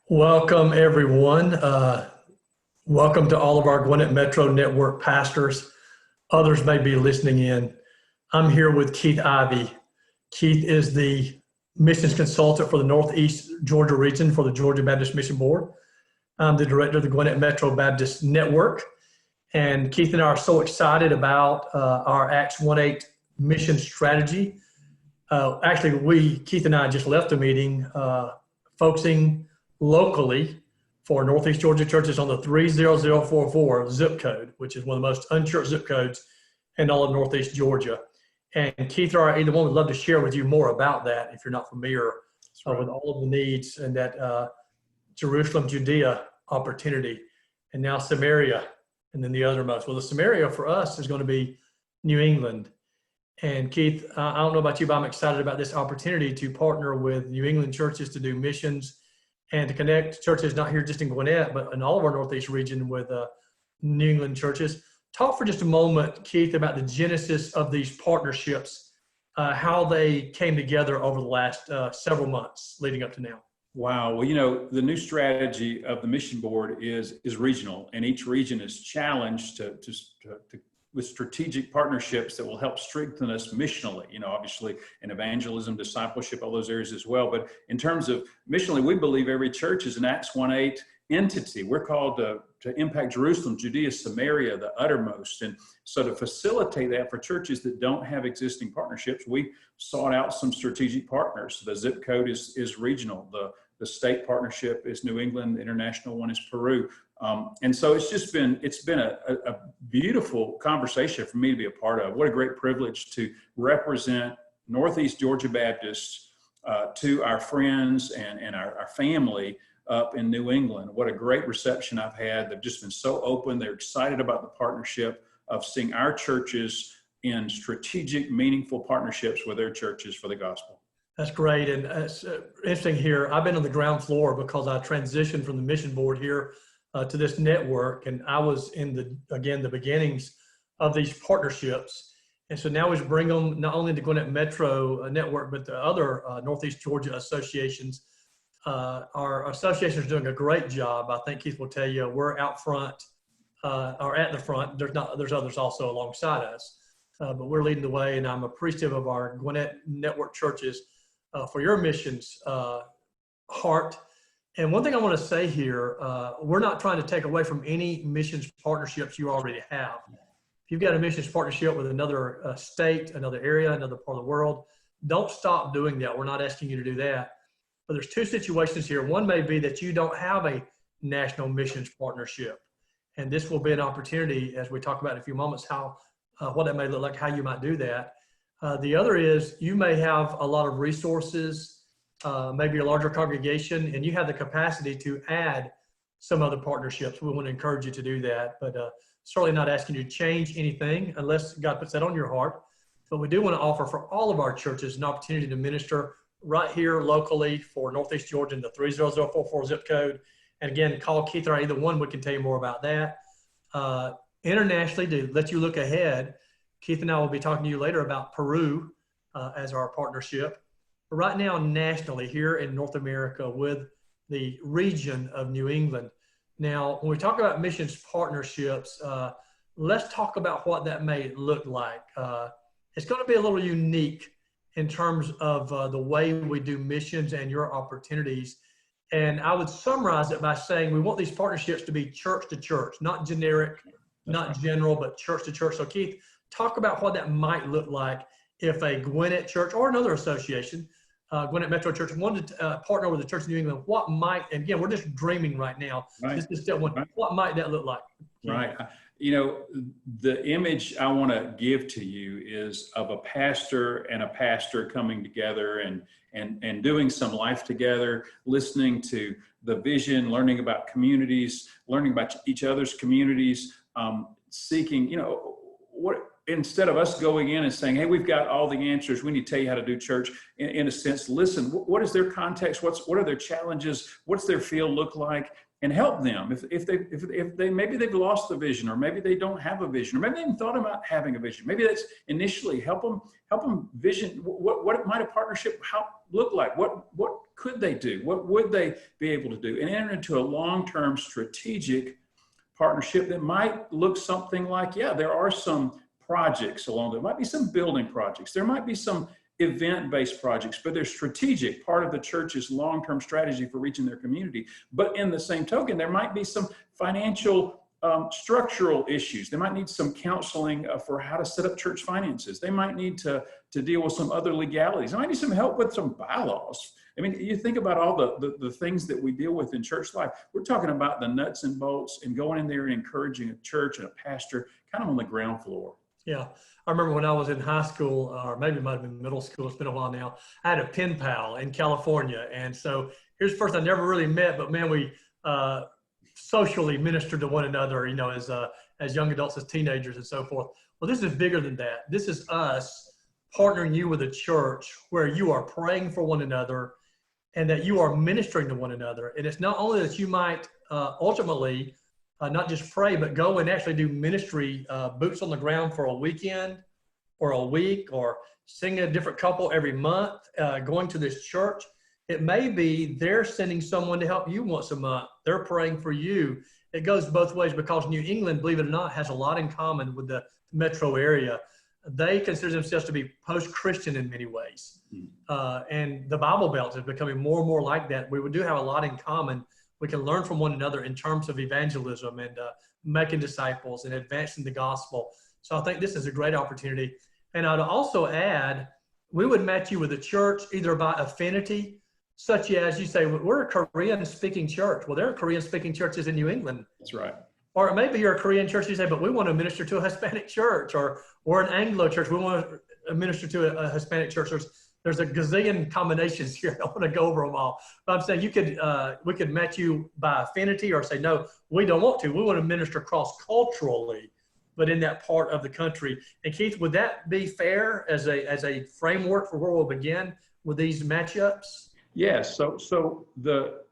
Welcome, everyone. Welcome to all of our Gwinnett Metro Network pastors. Others may be listening in. I'm here with Keith Ivey. Keith is the missions consultant for the Northeast Georgia region for the Georgia Baptist Mission Board. I'm the director of the Gwinnett Metro Baptist Network. And Keith and I are so excited about our Acts 1-8 mission strategy. Keith and I just left a meeting focusing locally for Northeast Georgia churches on the 30044 zip code, which is one of the most unchurched zip codes in all of Northeast Georgia. And Keith or I, either one, would love to share with you more about that if you're not familiar with all of the needs and that Jerusalem, Judea opportunity, and now Samaria, and then the othermost. Well, the Samaria for us is going to be New England. And Keith, I don't know about you, but I'm excited about this opportunity to partner with New England churches to do missions and to connect churches, not here just in Gwinnett, but in all of our Northeast region with New England churches. Talk for just a moment, Keith, about the genesis of these partnerships, how they came together over the last several months leading up to now. Wow. Well, the new strategy of the mission board is regional, and each region is challenged with strategic partnerships that will help strengthen us missionally, obviously in evangelism, discipleship, all those areas as well. But in terms of missionally, we believe every church is an Acts 1-8 entity. We're called to impact Jerusalem, Judea, Samaria, the uttermost. And so to facilitate that for churches that don't have existing partnerships, we sought out some strategic partners. The zip code is regional. The state partnership is New England. The international one is Peru. And so it's been a beautiful conversation for me to be a part of. What a great privilege to represent Northeast Georgia Baptists to our friends and our family up in New England. What a great reception I've had. They've just been so open. They're excited about the partnership of seeing our churches in strategic, meaningful partnerships with their churches for the gospel. That's great. And it's interesting here. I've been on the ground floor because I transitioned from the mission board here to this network. And I was in the beginnings of these partnerships. And so now we bring them not only to Gwinnett Metro Network, but the other Northeast Georgia associations. Our association is doing a great job. I think Keith will tell you we're out front or at the front. There's others also alongside us, but we're leading the way. And I'm appreciative of our Gwinnett Network churches for your missions heart. And one thing I want to say here, we're not trying to take away from any missions partnerships you already have. If you've got a missions partnership with another state, another area, another part of the world, don't stop doing that. We're not asking you to do that. But there's two situations here. One may be that you don't have a national missions partnership. And this will be an opportunity, as we talk about in a few moments, what that may look like, how you might do that. The other is you may have a lot of resources, maybe a larger congregation, and you have the capacity to add some other partnerships. We want to encourage you to do that, but certainly not asking you to change anything unless God puts that on your heart. But we do want to offer for all of our churches an opportunity to minister right here locally for Northeast Georgia in the 30044 zip code. And again, call Keith or I, either one, we can tell you more about that. Internationally, to let you look ahead, Keith and I will be talking to you later about Peru as our partnership. But right now, nationally, here in North America with the region of New England. Now, when we talk about missions partnerships, let's talk about what that may look like. It's going to be a little unique in terms of the way we do missions and your opportunities. And I would summarize it by saying we want these partnerships to be church to church, not generic, not general, but church to church. So Keith, talk about what that might look like if a Gwinnett church or another association, Gwinnett Metro Church, wanted to partner with the Church of New England. What might, and again, we're just dreaming right now. Right. This is step one. Right. What might that look like? Right. The image I want to give to you is of a pastor and a pastor coming together and doing some life together, listening to the vision, learning about communities, learning about each other's communities, seeking, instead of us going in and saying, hey, we've got all the answers, we need to tell you how to do church, in a sense, listen, what is their context? What are their challenges? What's their field look like? And help them if they maybe they've lost the vision, or maybe they don't have a vision, or maybe they haven't thought about having a vision. Maybe that's initially help them vision what might a partnership look like. What could they do? What would they be able to do? And enter into a long-term strategic partnership that might look something like, yeah, there are some projects along there. Might be some building projects. There might be some event-based projects, but they're strategic, part of the church's long-term strategy for reaching their community. But in the same token, there might be some financial structural issues. They might need some counseling for how to set up church finances. They might need to deal with some other legalities. They might need some help with some bylaws. I mean, you think about all the things that we deal with in church life. We're talking about the nuts and bolts and going in there and encouraging a church and a pastor kind of on the ground floor. Yeah. I remember when I was in high school, or maybe it might have been middle school, it's been a while now, I had a pen pal in California. And so here's a person I never really met, but man, we socially ministered to one another, as young adults, as teenagers and so forth. Well, this is bigger than that. This is us partnering you with a church where you are praying for one another and that you are ministering to one another. And it's not only that you might ultimately not just pray, but go and actually do ministry, boots on the ground for a weekend or a week, or sing a different couple every month, going to this church. It may be they're sending someone to help you once a month. They're praying for you. It goes both ways, because New England, believe it or not, has a lot in common with the metro area. They consider themselves to be post-Christian in many ways. And the Bible Belt is becoming more and more like that. We do have a lot in common. We can learn from one another in terms of evangelism and making disciples and advancing the gospel. So I think this is a great opportunity. And I'd also add, we would match you with a church either by affinity, such as you say, we're a Korean-speaking church. Well, there are Korean-speaking churches in New England. That's right. Or maybe you're a Korean church, you say, but we want to minister to a Hispanic church, or an Anglo church. We want to minister to a Hispanic church. There's a gazillion combinations here. I don't want to go over them all. But I'm saying we could match you by affinity, or say, no, we don't want to. We want to minister cross-culturally, but in that part of the country. And Keith, would that be fair as a framework for where we'll begin with these matchups? Yes. So the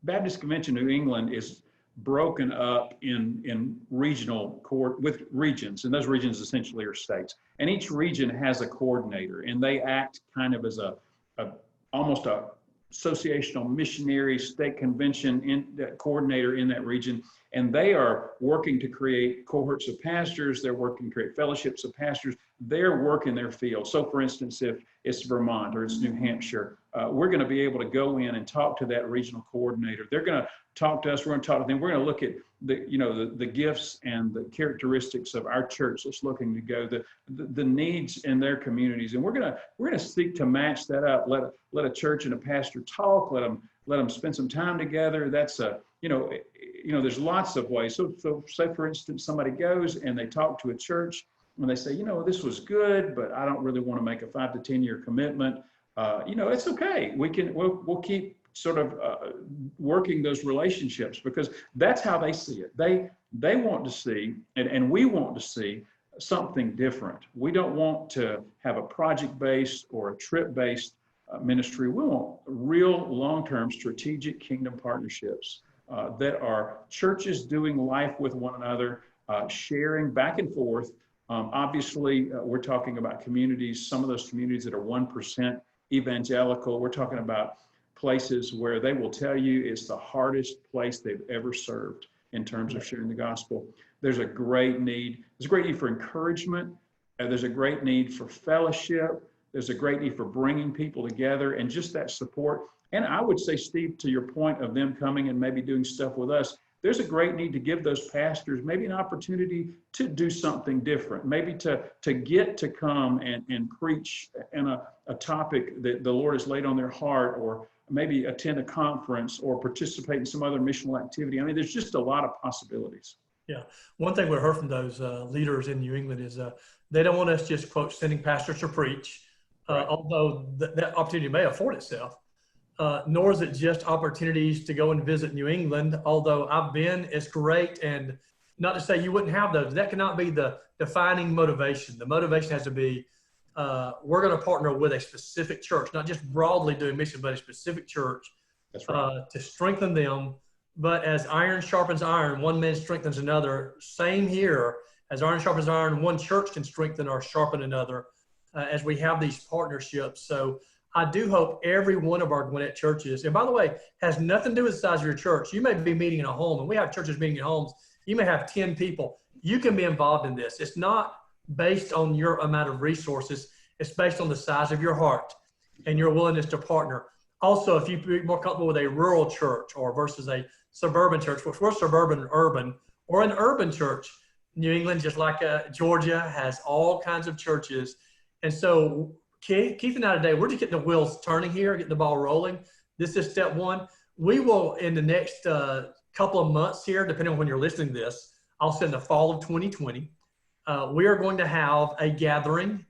Baptist Convention of New England is broken up in regional with regions, and those regions essentially are states. And each region has a coordinator, and they act kind of as almost a associational missionary state convention coordinator in that region. And they are working to create cohorts of pastors. They're working to create fellowships of pastors. They're working their field. So for instance, if it's Vermont or it's New Hampshire, we're going to be able to go in and talk to that regional coordinator. They're going to talk to us. We're going to talk to them. We're going to look at the gifts and the characteristics of our church that's looking to go, the needs in their communities. And we're going to seek to match that up. Let a church and a pastor talk. Let them spend some time together. That's there's lots of ways. So say for instance, somebody goes and they talk to a church and they say, this was good, but I don't really want to make a 5 to 10 year commitment. It's okay. We'll keep sort of working those relationships, because that's how they see it. They want to see, and we want to see something different. We don't want to have a project-based or a trip-based ministry. We want real long-term strategic kingdom partnerships that are churches doing life with one another, sharing back and forth. Obviously, we're talking about communities, some of those communities that are 1% evangelical. We're talking about places where they will tell you it's the hardest place they've ever served in terms of sharing the gospel. There's a great need. There's a great need for encouragement. There's a great need for fellowship. There's a great need for bringing people together and just that support. And I would say, Steve, to your point of them coming and maybe doing stuff with us, there's a great need to give those pastors maybe an opportunity to do something different, maybe to get to come and preach in a topic that the Lord has laid on their heart, or maybe attend a conference or participate in some other missional activity. I mean, there's just a lot of possibilities. Yeah. One thing we heard from those leaders in New England is they don't want us just, quote, sending pastors to preach, right. Although that opportunity may afford itself. Nor is it just opportunities to go and visit New England, although I've been, it's great. And not to say you wouldn't have those. That cannot be the defining motivation. The motivation has to be, we're going to partner with a specific church, not just broadly doing mission, but a specific church. That's right. To strengthen them. But as iron sharpens iron, one man strengthens another. Same here. As iron sharpens iron, one church can strengthen or sharpen another as we have these partnerships. So I do hope every one of our Gwinnett churches, and by the way, has nothing to do with the size of your church. You may be meeting in a home, and we have churches meeting in homes. You may have 10 people. You can be involved in this. It's not based on your amount of resources. It's based on the size of your heart and your willingness to partner. Also, if you're more comfortable with a rural church or versus a suburban church, which we're suburban and urban, or an urban church, New England, just like Georgia, has all kinds of churches. And so Keith and I today, we're just getting the wheels turning here, getting the ball rolling. This is step one. We will, in the next couple of months here, depending on when you're listening to this, I'll say in the fall of 2020, we are going to have a gathering.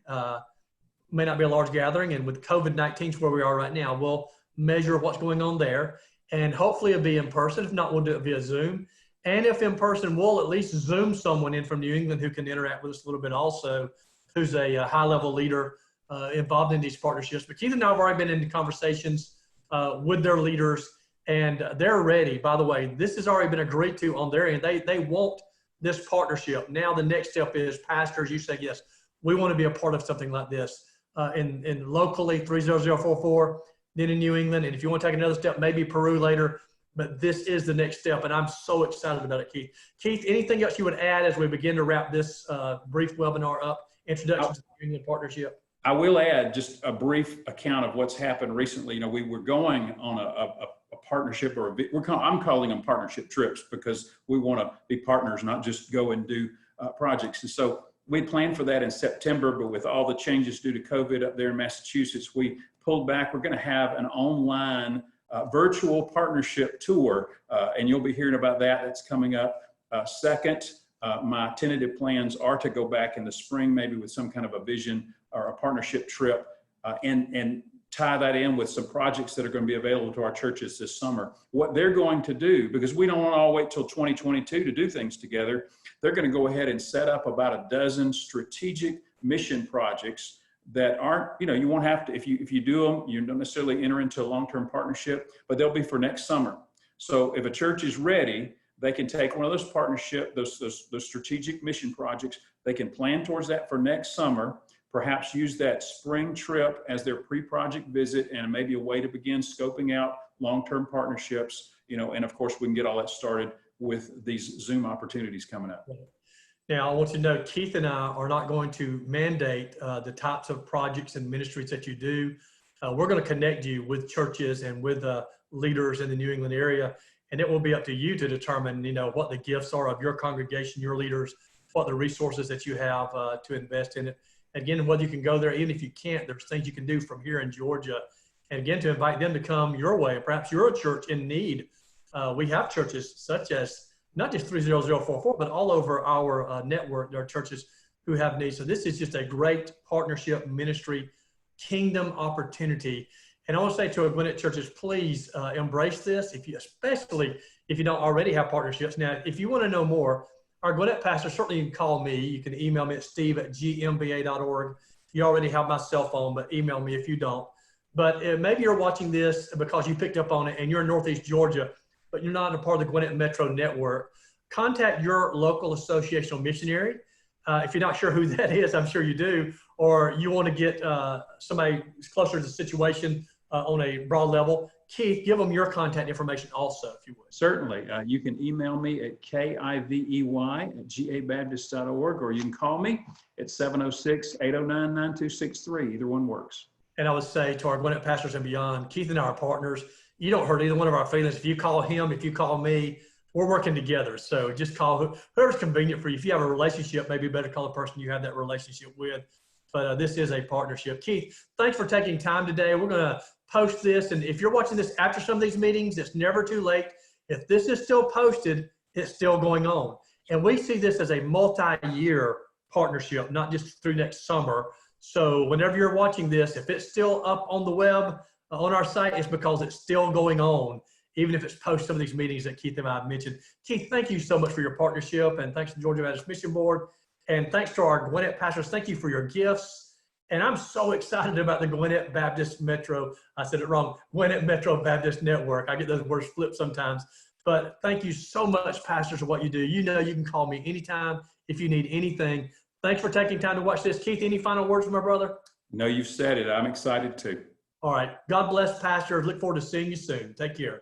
May not be a large gathering, and with COVID-19 where we are right now, we'll measure what's going on there, and hopefully it'll be in person. If not, we'll do it via Zoom. And if in person, we'll at least Zoom someone in from New England who can interact with us a little bit also, who's a high-level leader involved in these partnerships. But Keith and I have already been in conversations with their leaders, and they're ready. By the way, this has already been agreed to on their end. They want this partnership. Now the next step is, pastors, you say, yes, we want to be a part of something like this in locally 30044, then in New England. And if you want to take another step, maybe Peru later. But this is the next step, and I'm so excited about it, Keith. Keith, anything else you would add as we begin to wrap this brief webinar up, Introduction to the New England Partnership? I will add just a brief account of what's happened recently. You know, we were going on a partnership, or I'm calling them partnership trips, because we want to be partners, not just go and do projects. And so we planned for that in September, but with all the changes due to COVID up there in Massachusetts, we pulled back. We're going to have an online virtual partnership tour, and you'll be hearing about that. That's coming up. Second, my tentative plans are to go back in the spring, maybe with some kind of a vision or a partnership trip, and tie that in with some projects that are going to be available to our churches this summer. What they're going to do, because we don't want to all wait till 2022 to do things together, they're going to go ahead and set up about a dozen strategic mission projects that aren't, you know, you won't have to, if you do them, you don't necessarily enter into a long-term partnership, but they'll be for next summer. So if a church is ready, they can take one of those partnership, those strategic mission projects, they can plan towards that for next summer, perhaps use that spring trip as their pre-project visit, and maybe a way to begin scoping out long-term partnerships, you know, and of course we can get all that started with these Zoom opportunities coming up. Now, I want you to know, Keith and I are not going to mandate the types of projects and ministries that you do. We're going to connect you with churches and with leaders in the New England area, and it will be up to you to determine, you know, what the gifts are of your congregation, your leaders, what the resources that you have to invest in it. Again, whether you can go there, even if you can't, there's things you can do from here in Georgia. And again, to invite them to come your way. Perhaps you're a church in need. We have churches such as not just 30044, but all over our network. There are churches who have needs. So this is just a great partnership ministry, kingdom opportunity. And I want to say to our Gwinnett churches, please embrace this, especially if you don't already have partnerships. Now, if you want to know more, our Gwinnett pastor, certainly you can call me. You can email me at steve@gmba.org. You already have my cell phone, but email me if you don't. But maybe you're watching this because you picked up on it and you're in Northeast Georgia, but you're not a part of the Gwinnett Metro Network. Contact your local associational missionary. If you're not sure who that is, I'm sure you do, or you want to get somebody closer to the situation on a broad level. Keith, give them your contact information also, if you would. Certainly. You can email me at kivey@gabaptist.org, or you can call me at 706-809-9263. Either one works. And I would say to our Gwinnett pastors and beyond, Keith and I are partners. You don't hurt either one of our feelings. If you call him, if you call me, we're working together. So just call whoever's convenient for you. If you have a relationship, maybe better call the person you have that relationship with. But this is a partnership. Keith, thanks for taking time today. We're going to post this. And if you're watching this after some of these meetings, it's never too late. If this is still posted, it's still going on. And we see this as a multi-year partnership, not just through next summer. So whenever you're watching this, if it's still up on the web, on our site, it's because it's still going on, even if it's post some of these meetings that Keith and I have mentioned. Keith, thank you so much for your partnership, and thanks to Georgia Baptist Mission Board, and thanks to our Gwinnett pastors. Thank you for your gifts. And I'm so excited about the Gwinnett Baptist Metro. I said it wrong. Gwinnett Metro Baptist Network. I get those words flipped sometimes. But thank you so much, pastors, for what you do. You know you can call me anytime if you need anything. Thanks for taking time to watch this. Keith, any final words from my brother? No, you've said it. I'm excited too. All right. God bless, Pastor. Look forward to seeing you soon. Take care.